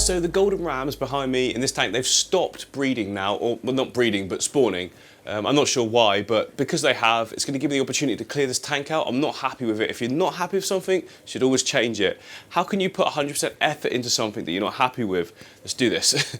So the golden rams behind me in this tank, they've stopped breeding now, or well, not breeding, but spawning. I'm not sure why, but because they have, it's going to give me the opportunity to clear this tank out. I'm not happy with it. If you're not happy with something, you should always change it. How can you put 100% effort into something that you're not happy with? Let's do this.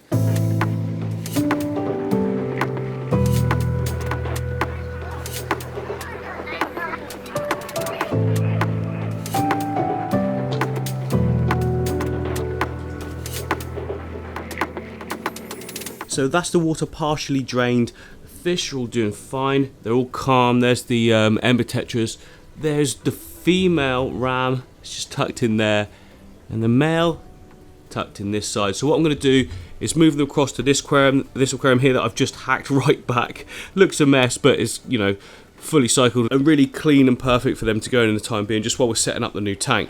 So that's the water partially drained. The fish are all doing fine. They're all calm. There's the ember tetras. There's the female ram. It's just tucked in there. And the male tucked in this side. So what I'm going to do is move them across to this aquarium here that I've just hacked right back. Looks a mess, but it's, you know, fully cycled and really clean and perfect for them to go in the time being, just while we're setting up the new tank.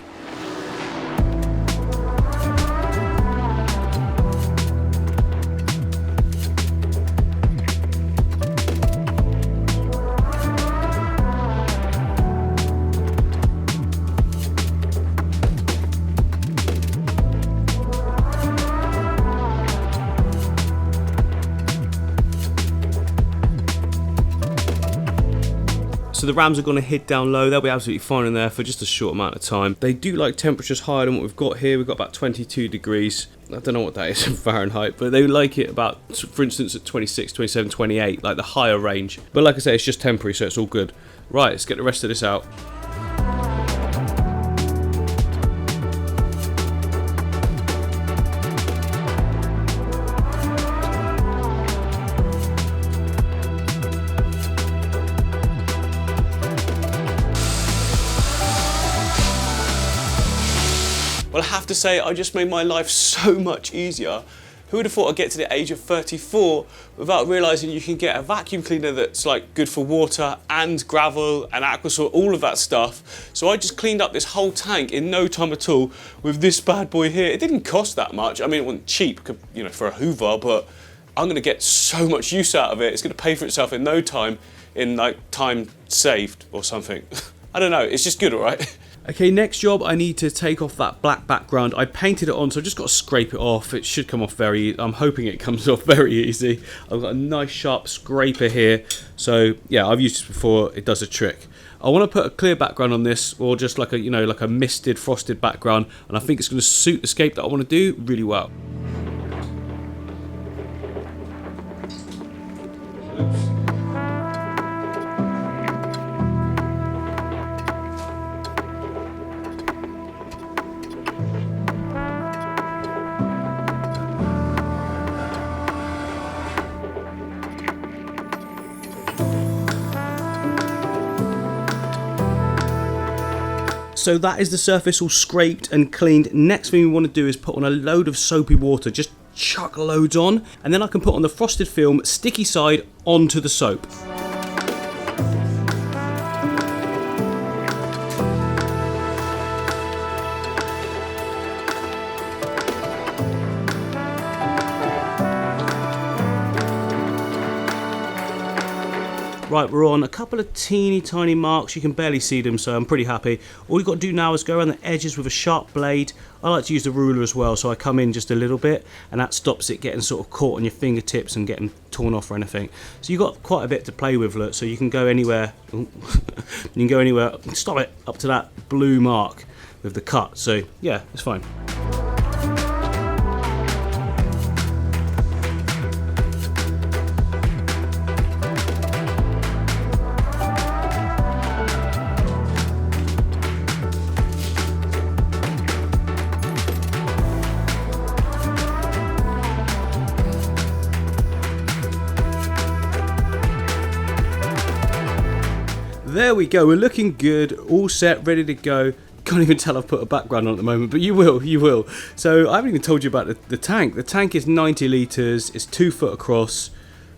So the rams are going to head down low. They'll be absolutely fine in there for just a short amount of time. They do like temperatures higher than what we've got here. We've got about 22 degrees. I don't know what that is in Fahrenheit, but they like it about, for instance, at 26, 27, 28, like the higher range. But like I say, it's just temporary, so it's all good. Right, let's get the rest of this out. Well, I have to say, I just made my life so much easier. Who would have thought I'd get to the age of 34 without realising you can get a vacuum cleaner that's like good for water and gravel and aquascape, all of that stuff. So I just cleaned up this whole tank in no time at all with this bad boy here. It didn't cost that much. I mean, it wasn't cheap, you know, for a Hoover, but I'm going to get so much use out of it. It's going to pay for itself in no time, in like time saved or something. I don't know, it's just good, all right? Okay, next job, I need to take off that black background. I painted it on, so I've just got to scrape it off. It should come off I'm hoping it comes off very easy. I've got a nice sharp scraper here. So yeah, I've used this before, it does a trick. I want to put a clear background on this, or just like a, you know, like a misted, frosted background, and I think it's going to suit the scape that I want to do really well. So that is the surface all scraped and cleaned. Next thing we want to do is put on a load of soapy water. Just chuck loads on, and then I can put on the frosted film, sticky side, onto the soap. Right, we're on a couple of teeny tiny marks. You can barely see them, so I'm pretty happy. All you've got to do now is go around the edges with a sharp blade. I like to use the ruler as well, so I come in just a little bit, and that stops it getting sort of caught on your fingertips and getting torn off or anything. So you've got quite a bit to play with, look, so you can go anywhere. You can go anywhere, stop it, up to that blue mark with the cut. So yeah, it's fine. There we go, we're looking good, all set, ready to go. Can't even tell I've put a background on at the moment, but you will. So I haven't even told you about the tank. The tank is 90 litres, it's 2 foot across,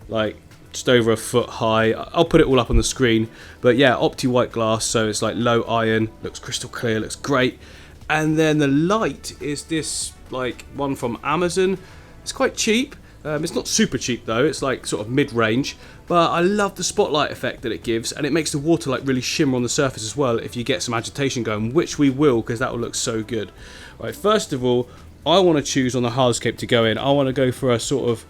like just over a foot high. I'll put it all up on the screen. But yeah, opti-white glass, so it's like low iron, looks crystal clear, looks great. And then the light is this like one from Amazon. It's quite cheap. It's not super cheap though, it's like sort of mid-range, but I love the spotlight effect that it gives, and it makes the water like really shimmer on the surface as well if you get some agitation going, which we will, because that will look so good. Right, first of all, I want to choose on the hardscape to go in. I want to go for a sort of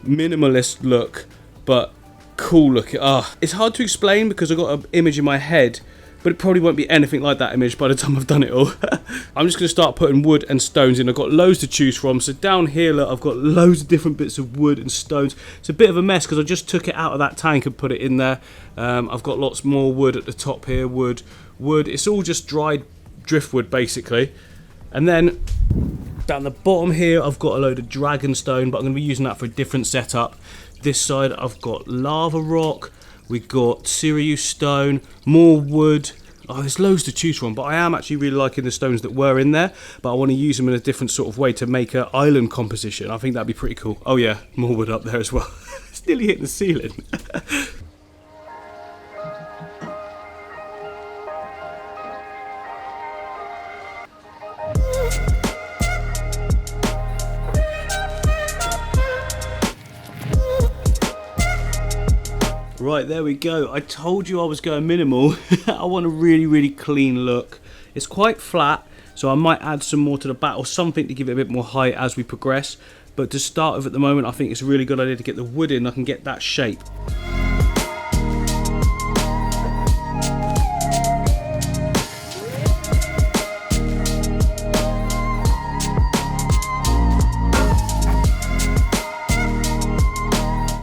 minimalist look, but cool look. It's hard to explain because I've got an image in my head, but it probably won't be anything like that image by the time I've done it all. I'm just going to start putting wood and stones in. I've got loads to choose from. So down here, look, I've got loads of different bits of wood and stones. It's a bit of a mess because I just took it out of that tank and put it in there. I've got lots more wood at the top here. Wood. It's all just dried driftwood, basically. And then down the bottom here, I've got a load of dragonstone, but I'm going to be using that for a different setup. This side, I've got lava rock. We've got Sirius stone, more wood. There's loads to choose from, but I am actually really liking the stones that were in there, but I want to use them in a different sort of way to make an island composition. I think that'd be pretty cool. Oh yeah, more wood up there as well. It's nearly hitting the ceiling. Right, there we go. I told you I was going minimal. I want a really, really clean look. It's quite flat, so I might add some more to the back or something to give it a bit more height as we progress. But to start with at the moment, I think it's a really good idea to get the wood in. I can get that shape.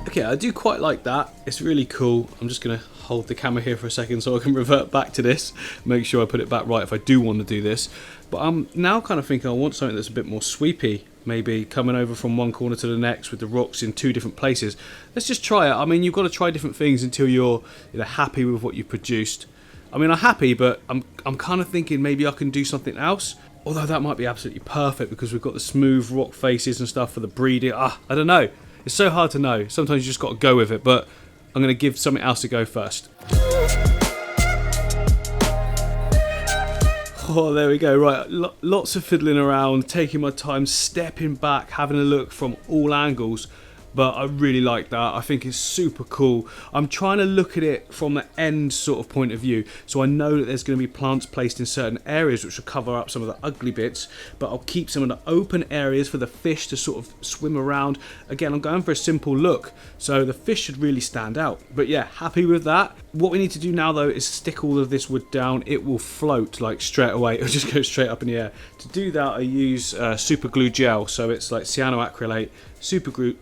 Okay, I do quite like that. It's really cool. I'm just going to hold the camera here for a second so I can revert back to this. Make sure I put it back right if I do want to do this. But I'm now kind of thinking I want something that's a bit more sweepy. Maybe coming over from one corner to the next with the rocks in two different places. Let's just try it. I mean, you've got to try different things until you're happy with what you produced. I mean, I'm happy, but I'm kind of thinking maybe I can do something else. Although that might be absolutely perfect because we've got the smooth rock faces and stuff for the breeding. I don't know. It's so hard to know. Sometimes you just got to go with it, but I'm going to give something else a go first. Oh, there we go. Right, lots of fiddling around, taking my time, stepping back, having a look from all angles. But I really like that. I think it's super cool. I'm trying to look at it from the end sort of point of view. So I know that there's going to be plants placed in certain areas which will cover up some of the ugly bits. But I'll keep some of the open areas for the fish to sort of swim around. Again, I'm going for a simple look. So the fish should really stand out. But yeah, happy with that. What we need to do now though is stick all of this wood down. It will float like straight away. It'll just go straight up in the air. To do that, I use super glue gel. So it's like cyanoacrylate. Super glue,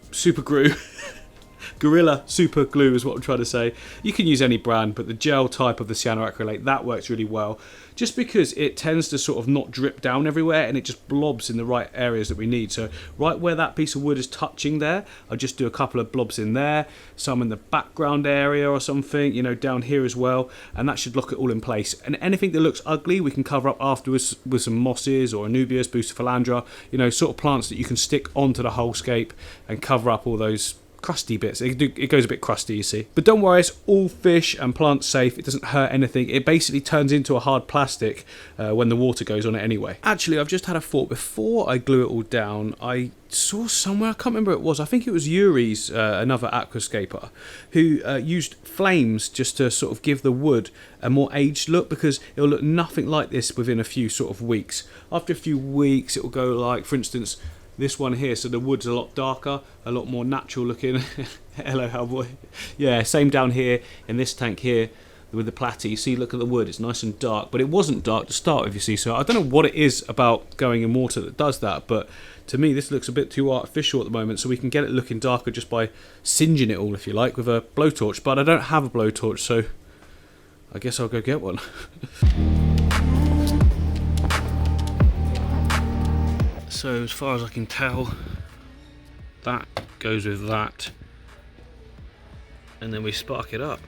Gorilla super glue is what I'm trying to say. You can use any brand, but the gel type of the cyanoacrylate, that works really well. Just because it tends to sort of not drip down everywhere and it just blobs in the right areas that we need. So right where that piece of wood is touching there, I'll just do a couple of blobs in there, some in the background area or something, down here as well, and that should lock it all in place. And anything that looks ugly, we can cover up afterwards with some mosses or Anubias, Bucephalandra, sort of plants that you can stick onto the hardscape and cover up all those crusty bits. It goes a bit crusty, you see. But don't worry, it's all fish and plant safe. It doesn't hurt anything. It basically turns into a hard plastic when the water goes on it anyway. Actually, I've just had a thought. Before I glue it all down, I saw somewhere, I can't remember what it was, I think it was Yuri's, another aquascaper, who used flames just to sort of give the wood a more aged look, because it'll look nothing like this within a few sort of weeks. After a few weeks, it will go like, for instance, this one here, so the wood's a lot darker, a lot more natural looking. Hello, Hellboy. Yeah, same down here in this tank here with the platy. You see, look at the wood, it's nice and dark, but it wasn't dark to start with, you see. So I don't know what it is about going in water that does that, but to me this looks a bit too artificial at the moment, so we can get it looking darker just by singeing it all, if you like, with a blowtorch. But I don't have a blowtorch, so I guess I'll go get one. So as far as I can tell, that goes with that, and then we spark it up.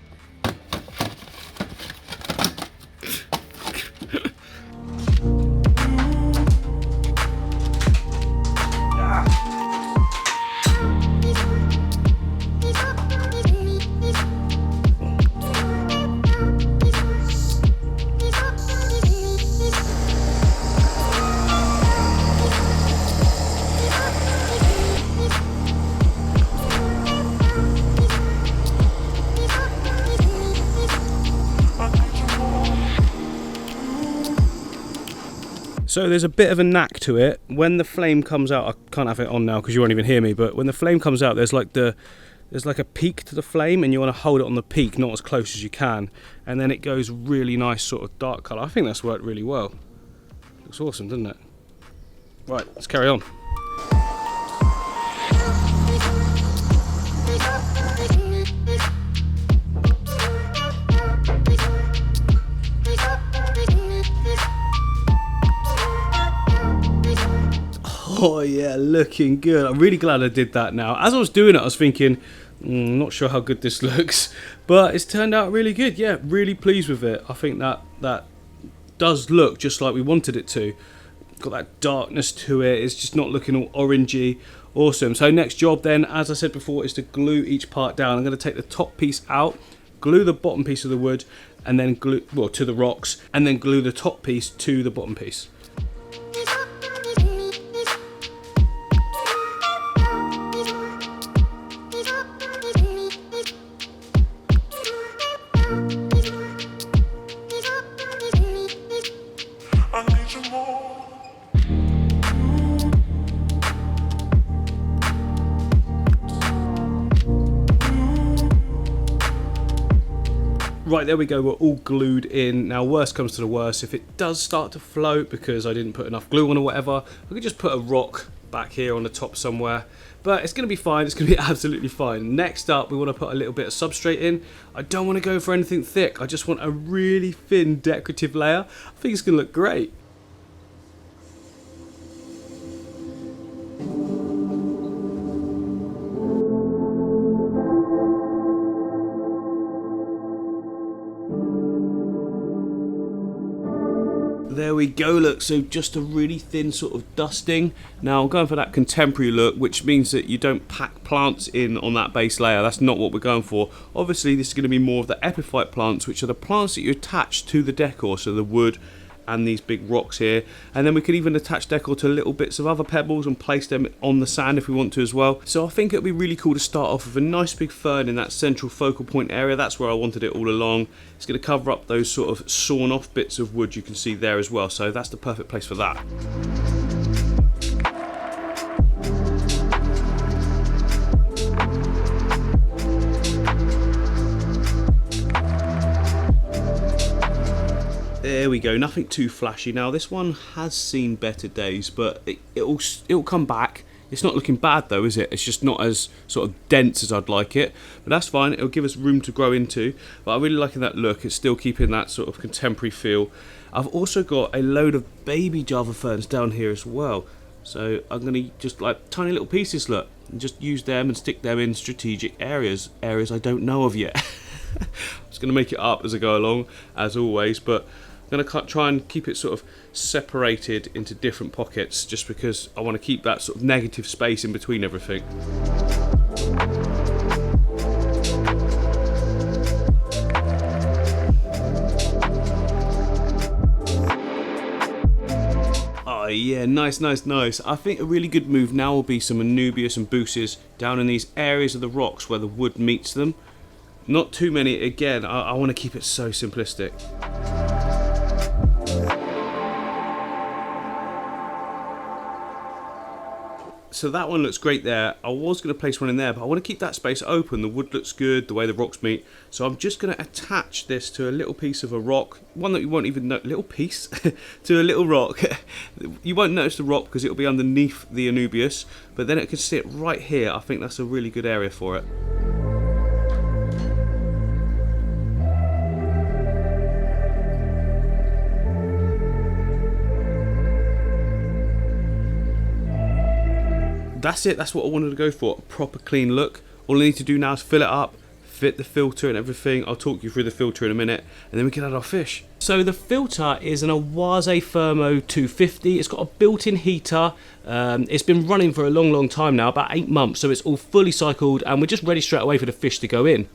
So there's a bit of a knack to it. When the flame comes out, I can't have it on now because you won't even hear me, but when the flame comes out, there's like a peak to the flame, and you want to hold it on the peak, not as close as you can, and then it goes really nice sort of dark colour. I think that's worked really well. Looks awesome, doesn't it? Right, let's carry on. Oh yeah, looking good. I'm really glad I did that now. As I was doing it, I was thinking, not sure how good this looks, but it's turned out really good. Yeah, really pleased with it. I think that does look just like we wanted it to. Got that darkness to it. It's just not looking all orangey. Awesome. So next job then, as I said before, is to glue each part down. I'm going to take the top piece out, glue the bottom piece of the wood, and then glue, well, to the rocks, and then glue the top piece to the bottom piece. Right, there we go, we're all glued in. Now, worst comes to the worst, if it does start to float because I didn't put enough glue on or whatever, I could just put a rock back here on the top somewhere. But it's going to be fine, it's going to be absolutely fine. Next up, we want to put a little bit of substrate in. I don't want to go for anything thick, I just want a really thin decorative layer. I think it's going to look great. There we go, look, so just a really thin sort of dusting. Now I'm going for that contemporary look, which means that you don't pack plants in on that base layer. That's not what we're going for. Obviously this is going to be more of the epiphyte plants, which are the plants that you attach to the decor, so the wood and these big rocks here, and then we could even attach decor to little bits of other pebbles and place them on the sand if we want to as well. So I think it would be really cool to start off with a nice big fern in that central focal point area. That's where I wanted it all along. It's going to cover up those sort of sawn off bits of wood you can see there as well, so that's the perfect place for that. There we go, nothing too flashy. Now this one has seen better days, but it'll come back. It's not looking bad though, is it? It's just not as sort of dense as I'd like it, but that's fine. It'll give us room to grow into, but I'm really liking that look. It's still keeping that sort of contemporary feel. I've also got a load of baby Java ferns down here as well, so I'm going to just like tiny little pieces, look, and just use them and stick them in strategic areas I don't know of yet. I'm just going to make it up as I go along, as always, but I'm going to try and keep it sort of separated into different pockets, just because I want to keep that sort of negative space in between everything. Oh yeah, nice. I think a really good move now will be some Anubias and Buses down in these areas of the rocks where the wood meets them. Not too many, again, I want to keep it so simplistic. So that one looks great there. I was going to place one in there, but I want to keep that space open. The wood looks good, the way the rocks meet. So I'm just going to attach this to a little piece of a rock, one that you won't even know, little piece, to a little rock. You won't notice the rock because it'll be underneath the Anubias, but then it can sit right here. I think that's a really good area for it. That's it, that's what I wanted to go for, a proper clean look. All I need to do now is fill it up, fit the filter and everything. I'll talk you through the filter in a minute, and then we can add our fish. So the filter is an Awase Thermo 250. It's got a built-in heater. It's been running for a long time now, about 8 months, so it's all fully cycled, and we're just ready straight away for the fish to go in.